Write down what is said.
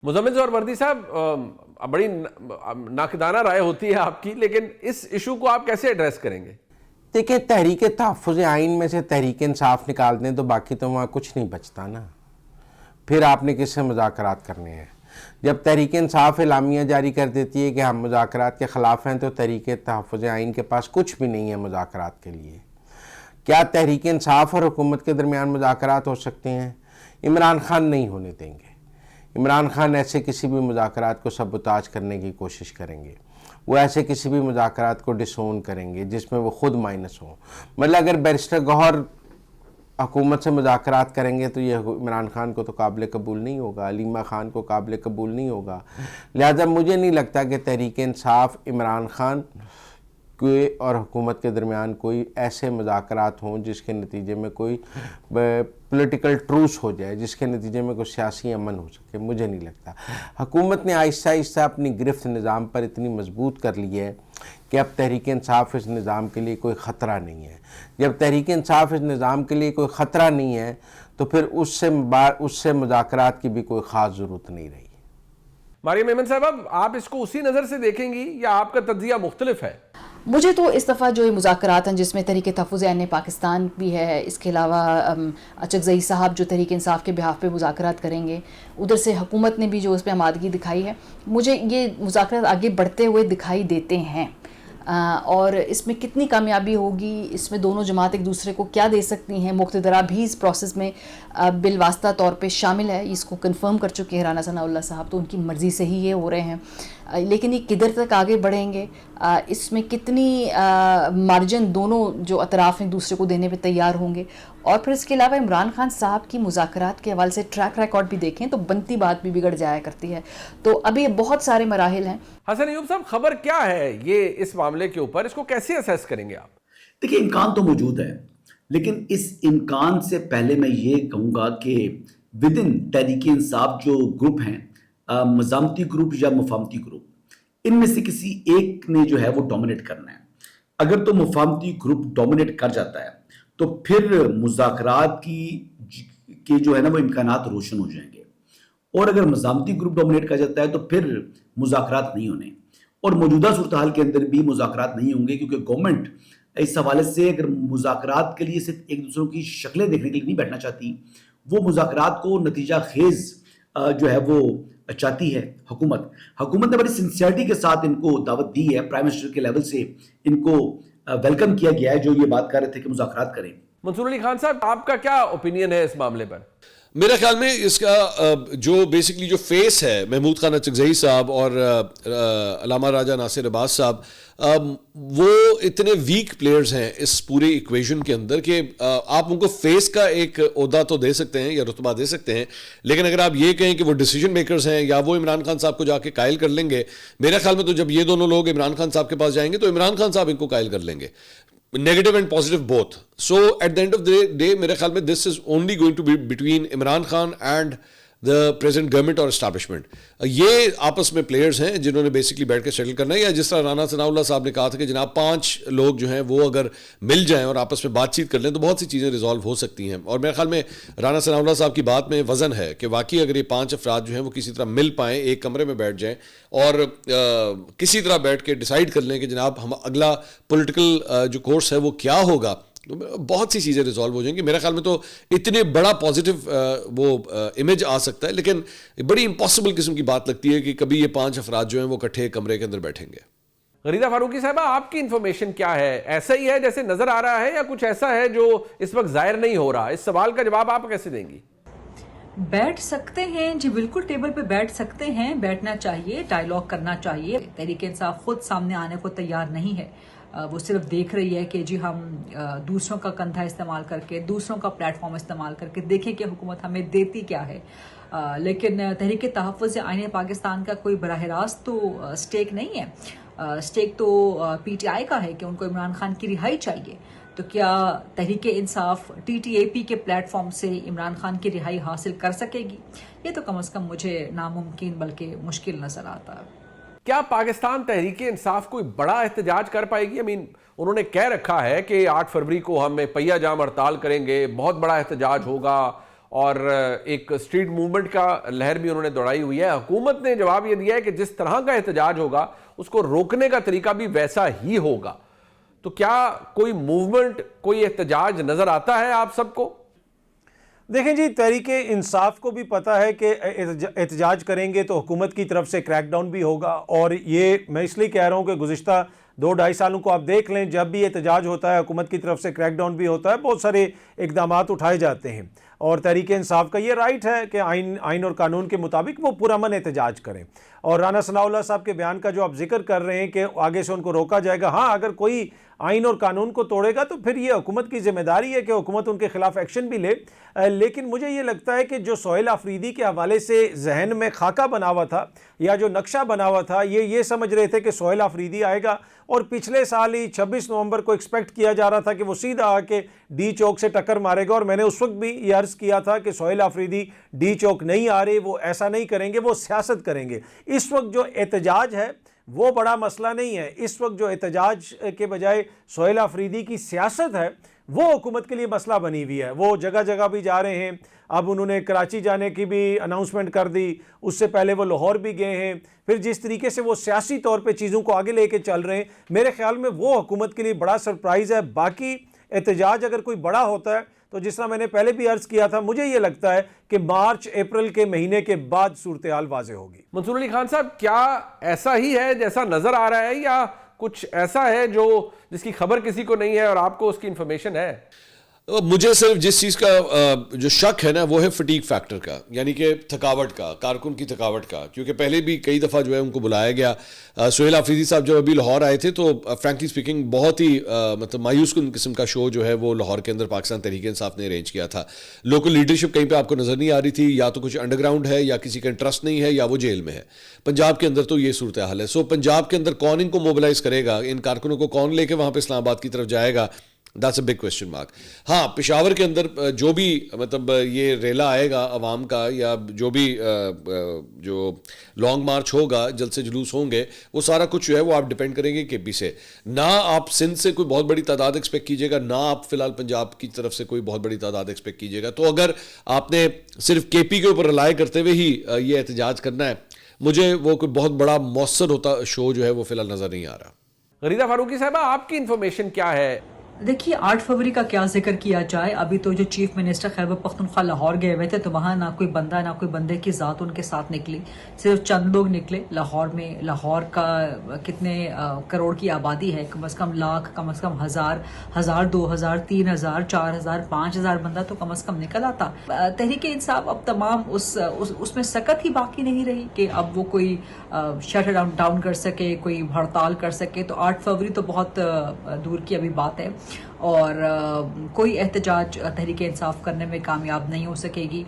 मुज़म्मिल और वर्दी साहब, बड़ी नाकदाना राय होती है आपकी, लेकिन इस इशू को आप कैसे एड्रेस करेंगे? देखिए, तहरीक तहफ़्फ़ुज़ आइन में से तहरीक इंसाफ निकाल दें तो बाकी तो वहाँ कुछ नहीं बचता ना। फिर आपने किससे मुज़ाकरात करने हैं? जब तहरीक इंसाफ एलामिया जारी कर देती है कि हम मुज़ाकरात के ख़िलाफ़ हैं, तो तहरीक तहफ़्फ़ुज़ आइन के पास कुछ भी नहीं है मुज़ाकरात के लिए। क्या तहरीक इंसाफ और हुकूमत के दरमियान मुज़ाकरात हो सकते हैं? इमरान खान नहीं होने देंगे। इमरान खान ऐसे किसी भी मुज़ाकरात को सबूताज करने की कोशिश करेंगे। वो ऐसे किसी भी मुज़ाकरात को डिसोन करेंगे जिसमें वो ख़ुद माइनस हों। मतलब अगर बैरिस्टर गौहर हुकूमत से मुज़ाकरात करेंगे तो ये इमरान खान को तो काबिल कबूल नहीं होगा, अलीमा खान को काबिल कबूल नहीं होगा। लिहाजा मुझे नहीं लगता कि तहरीक इंसाफ इमरान खान के और हुकूमत के दरमियान कोई ऐसे मुज़ाकरात हों जिसके नतीजे में कोई पॉलिटिकल ट्रूस हो जाए, जिसके नतीजे में कोई सियासी अमन हो सके। मुझे नहीं लगता। हुकूमत ने आहिस्ता आहिस्ता अपनी गिरफ्त निज़ाम पर इतनी मजबूत कर ली है कि अब तहरीक इंसाफ इस निज़ाम के लिए कोई ख़तरा नहीं है। जब तहरीक इंसाफ इस निज़ाम के लिए कोई ख़तरा नहीं है तो फिर उससे मुज़ाकरात की भी कोई ख़ास ज़रूरत नहीं रही। मारियम मेमन साहब, आप इसको उसी नज़र से देखेंगी या आपका तज्ज़िया मुख्तलिफ है? मुझे तो इस दफ़ा जो ये मुज़ाकरात हैं जिसमें तहरीक तहफ़्फ़ुज़ आइन पाकिस्तान भी है, इसके अलावा चकज़ई साहब जो तहरीक इंसाफ के बिहाफ पे मुज़ाकरात करेंगे, उधर से हुकूमत ने भी जो उस पर आमादगी दिखाई है, मुझे ये मुज़ाकरात आगे बढ़ते हुए दिखाई देते हैं। और इसमें कितनी कामयाबी होगी, इसमें दोनों जमात एक दूसरे को क्या दे सकती हैं, मुक़्तदरा भी इस प्रोसेस में बिलवास्ता तौर पे शामिल है, इसको कंफर्म कर चुके हैं राना सनाउल्लाह साहब, तो उनकी मर्ज़ी से ही ये हो रहे हैं। लेकिन ये किधर तक आगे बढ़ेंगे, इसमें कितनी मार्जिन दोनों जो अतराफ़ एक दूसरे को देने पे तैयार होंगे। और फिर इसके अलावा इमरान खान साहब की मुज़ाकरात के हवाले से ट्रैक रिकॉर्ड भी देखें तो बनती बात भी बिगड़ जाया करती है। तो अभी बहुत सारे मराहिल हैं। हसन अयूब साहब, खबर क्या है ये इस मामले के ऊपर, इसको कैसे असेस करेंगे आप? देखिए, इम्कान तो मौजूद है, लेकिन इस इम्कान से पहले मैं ये कहूँगा कि विद इन तहरीक इंसाफ जो ग्रुप हैं, मज़ामती ग्रुप या मुफाहमती ग्रुप, इनमें से किसी एक ने जो है वो डोमिनेट करना है। अगर तो मुफाहमती ग्रुप डोमिनेट कर जाता है तो फिर मुज़ाकरात की जो है ना वो इम्कानात रोशन हो जाएंगे, और अगर मज़ामती ग्रुप डोमिनेट कर जाता है तो फिर मुज़ाकरात नहीं होने, और मौजूदा सूरत हाल के अंदर भी मुज़ाकरात नहीं होंगे, क्योंकि गवर्नमेंट इस हवाले से अगर मुज़ाकरात के लिए सिर्फ एक दूसरों की शक्लें देखने के लिए नहीं बैठना चाहती, वो मुज़ाकरात को नतीजा खेज जो है वो चाहती है। हुकूमत ने बड़ी सिंसियरिटी के साथ इनको दावत दी है, प्राइम मिनिस्टर के लेवल से इनको वेलकम किया गया है, जो ये बात कर रहे थे कि मुज़ाकरात करें। मंसूर अली खान साहब, आपका क्या ओपिनियन है इस मामले पर? मेरे ख्याल में इसका जो बेसिकली जो फेस है महमूद खान चकज़ई साहब और अल्लामा राजा नासिर अब्बास साहब, वो इतने वीक प्लेयर्स हैं इस पूरे इक्वेशन के अंदर कि आप उनको फेस का एक ओहदा तो दे सकते हैं या रुतबा दे सकते हैं, लेकिन अगर आप ये कहें कि वो डिसीजन मेकर्स हैं या वो इमरान खान साहब को जाके कायल कर लेंगे, मेरे ख्याल में तो जब ये दोनों लोग इमरान खान साहब के पास जाएंगे तो इमरान खान साहब इनको कायल कर लेंगे, negative and positive both. So at the end of the day मेरे ख्याल में this is only going to be between Imran Khan and the present government or establishment. ये आपस में प्लेयर्स हैं जिन्होंने बेसिकली बैठ के सेटल करना है, या जिस तरह राना सनाउल्लाह साहब ने कहा था कि जनाब 5 लोग जो हैं वो अगर मिल जाएं और आपस में बातचीत कर लें तो बहुत सी चीज़ें रिजॉल्व हो सकती हैं। और मेरे ख्याल में राना सनाउल्लाह साहब की बात में वज़न है कि वाकई अगर ये 5 अफराद जो हैं वो किसी तरह मिल पाएँ, एक कमरे में बैठ जाएँ और किसी तरह बैठ के डिसाइड कर लें कि जनाब हम अगला पॉलिटिकल जो कोर्स है वो क्या होगा, तो बहुत सी चीज़ें रिजॉल्व हो जाएंगी। मेरे ख्याल में तो इतने बड़ा पॉजिटिव वो इमेज आ सकता है, लेकिन बड़ी इम्पॉसिबल किस्म की बात लगती है कि कभी ये 5 अफराद जो हैं वो इकट्ठे कमरे के अंदर बैठेंगे। गरीदा फारूकी साहबा, आपकी इंफॉर्मेशन क्या है? ऐसा ही है जैसे नजर आ रहा है या कुछ ऐसा है जो इस वक्त जाहिर नहीं हो रहा? इस सवाल का जवाब आप कैसे देंगी? बैठ सकते हैं जी, बिल्कुल टेबल पे बैठ सकते हैं, बैठना चाहिए, डायलॉग करना चाहिए। तहरीक इंसाफ खुद सामने आने को तैयार नहीं है, वो सिर्फ देख रही है कि जी हम दूसरों का कंधा इस्तेमाल करके, दूसरों का प्लेटफॉर्म इस्तेमाल करके देखें कि हुकूमत हमें देती क्या है। लेकिन तहरीक तहफ़्फ़ुज़ आइन पाकिस्तान का कोई बराह रास्त तो स्टेक नहीं है। स्टेक तो PTI का है कि उनको इमरान खान की रिहाई चाहिए। तो क्या तहरीक इंसाफ TTAP के प्लेटफॉर्म से इमरान खान की रिहाई हासिल कर सकेगी? ये तो कम से कम मुझे नामुमकिन बल्कि मुश्किल नजर आता है। क्या पाकिस्तान तहरीक इंसाफ कोई बड़ा एहतजाज कर पाएगी? उन्होंने कह रखा है कि 8 फरवरी को हम पहिया जाम हड़ताल करेंगे, बहुत बड़ा एहतजाज होगा और एक स्ट्रीट मूवमेंट का लहर भी उन्होंने दौड़ाई हुई है। हुकूमत ने जवाब यह दिया है कि जिस तरह का एहतजाज होगा उसको रोकने का तरीका भी वैसा ही होगा। तो क्या कोई मूवमेंट, कोई एहतजाज नजर आता है आप सबको? देखें जी, तहरीके इंसाफ को भी पता है कि एहतजाज करेंगे तो हुकूमत की तरफ से क्रैकडाउन भी होगा। और ये मैं इसलिए कह रहा हूँ कि गुज़िश्ता 2-2.5 सालों को आप देख लें, जब भी एहतजाज होता है हुकूमत की तरफ से क्रैकडाउन भी होता है, बहुत सारे इकदामात उठाए जाते हैं। और तहरीक इंसाफ का ये राइट है कि आइन और कानून के मुताबिक वो पुरअमन एहतजाज करें। और राना सनाउल्लाह साहब के बयान का जो आप जिक्र कर रहे हैं कि आगे से उनको रोका जाएगा, हाँ, अगर कोई आइन और कानून को तोड़ेगा तो फिर ये हुकूमत की जिम्मेदारी है कि हुकूमत उनके खिलाफ एक्शन भी ले। लेकिन मुझे ये लगता है कि जो सोहेल आफरीदी के हवाले से जहन में खाका बना हुआ था या जो नक्शा बना हुआ था, ये समझ रहे थे कि सोहेल आफरीदी आएगा। और पिछले साल ही 26 नवंबर को एक्सपेक्ट किया जा रहा था कि वो सीधा आके डी चौक से टक्कर मारेगा। और मैंने उस वक्त भी ये अर्ज़ किया था कि सोहेल आफरीदी डी चौक नहीं आ रहे, वो ऐसा नहीं करेंगे, वो सियासत करेंगे। इस वक्त जो एहतजाज है वो बड़ा मसला नहीं है। इस वक्त जो एहतजाज के बजाय सोहेल आफरीदी की सियासत है वो हुकूमत के लिए मसला बनी हुई है। वो जगह जगह भी जा रहे हैं। अब उन्होंने कराची जाने की भी अनाउंसमेंट कर दी, उससे पहले वो लाहौर भी गए हैं। फिर जिस तरीके से वो सियासी तौर पे चीज़ों को आगे लेके चल रहे हैं, मेरे ख्याल में वो हुकूमत के लिए बड़ा सरप्राइज़ है। बाकी एहतजाज अगर कोई बड़ा होता है तो जिस तरह मैंने पहले भी अर्ज़ किया था, मुझे ये लगता है कि मार्च अप्रैल के महीने के बाद सूरत हाल वाज़ेह होगी। मंसूर अली खान साहब, क्या ऐसा ही है जैसा नजर आ रहा है या कुछ ऐसा है जो जिसकी खबर किसी को नहीं है और आपको उसकी इंफॉर्मेशन है? मुझे सिर्फ जिस चीज़ का जो शक है ना वो है फटीक फैक्टर का, यानी कि थकावट का, कारकुन की थकावट का। क्योंकि पहले भी कई दफ़ा जो है उनको बुलाया गया। सोहेल आफरीदी साहब जब अभी लाहौर आए थे तो फ्रैंकली स्पीकिंग बहुत ही मतलब मायूस कुन किस्म का शो जो है वो लाहौर के अंदर पाकिस्तान तहरीक इंसाफ ने अरेंज किया था। लोकल लीडरशिप कहीं पे आपको नज़र नहीं आ रही थी, या तो कुछ अंडरग्राउंड है या किसी का इंटरेस्ट नहीं है या वो जेल में है। पंजाब के अंदर तो ये सूरत हाल है। सो पंजाब के अंदर कौन इनको मोबिलाइज करेगा, इन कारकुनों को कौन लेके वहाँ पर इस्लामाबाद की तरफ जाएगा, that's a big question mark. हाँ, पेशावर के अंदर जो भी मतलब ये रेला आएगा अवाम का, या जो भी जो लॉन्ग मार्च होगा, जल्द से जुलूस होंगे, वो सारा कुछ जो है वो आप डिपेंड करेंगे केपी से। ना आप सिंध से कोई बहुत बड़ी तादाद एक्सपेक्ट कीजिएगा, ना आप फिलहाल पंजाब की तरफ से कोई बहुत बड़ी तादाद एक्सपेक्ट कीजिएगा। तो अगर आपने सिर्फ केपी के ऊपर रिलाय करते हुए ही ये एहतजाज करना है, मुझे वो कोई बहुत बड़ा मौसर होता शो जो है वो फिलहाल नज़र नहीं आ रहा। गरीदा फारूकी साहबा, आपकी इंफॉर्मेशन क्या है? देखिए, 8 फरवरी का क्या जिक्र किया जाए। अभी तो जो चीफ मिनिस्टर खैबर पख्तूनख्वा लाहौर गए हुए थे तो वहाँ ना कोई बंदा ना कोई बंदे की ज़ात उनके साथ निकली, सिर्फ चंद लोग निकले लाहौर में। लाहौर का कितने करोड़ की आबादी है, कम से कम लाख, कम से कम हज़ार, 2,000, 3,000, 4,000, 5,000 बंदा तो कम से कम निकल आता। तहरीक इंसाफ अब तमाम उसमें सकत ही बाकी नहीं रही कि अब वो कोई शट डाउन कर सके, कोई हड़ताल कर सके। तो 8 फरवरी तो बहुत दूर की अभी बात है और कोई एहतजाज तहरीक इंसाफ करने में कामयाब नहीं हो सकेगी।